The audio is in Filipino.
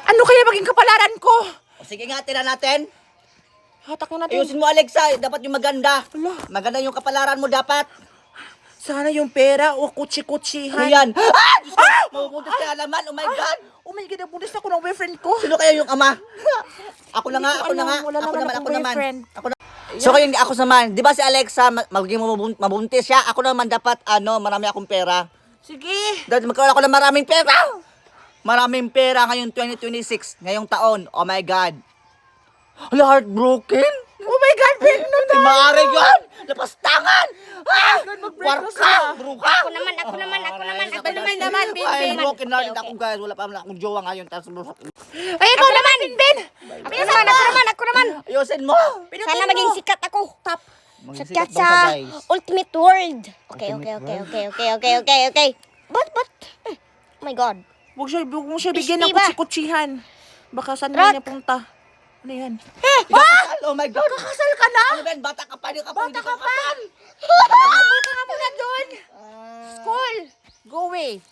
Ano kaya maging kapalaran ko? O sige nga, tira natin. Hatak na natin. Ayusin mo, Alexa. Dapat yung maganda. Ala. Maganda yung kapalaran mo dapat. Sana yung pera o Ano kutsi-kutsihan. yan? Ah! Diyos ko! Mabubuntod ka alaman. Oh my God! Oh my God, nabulis ako ng boyfriend ko. Sino kaya yung ama? Ako na nga, Hindi ko ako na alam. nga. Wala Ako naman naman, akong ako naman. boyfriend. Ako na. So kayo, ako naman. Di ba si Alexa, magiging mabuntis siya? Ako naman dapat, marami akong pera. Sige. Dahil magkaroon ako ng maraming pera. Maraming pera ngayong 2026, ngayong taon. Oh my God. Hala, heartbroken? Oh my God, Pegno Di maaari yun! Lapastangan! Ah! mag-break na Warka! sila. Bruka! Ako naman, ako naman. naman, Bin, Ay, Bin. broken hearted ako guys. Wala pa naman akong jowa ngayon. Ay, ikaw naman, Ben. Ako naman. Ayusin mo! Sana maging sikat ako. Top. Sikat sa Ultimate World. Okay. But, oh my God. Huwag mo siya bigyan ng Isti ba? kutsi-kutsihan. Baka saan Rat. niya punta. Ano yan? Ikakasal! Oh my God! Kakasal ka na? Ano ba yan? Bata ka pa! Di ka pa! Bata ka pa! Punta ka muna doon. School. Go away.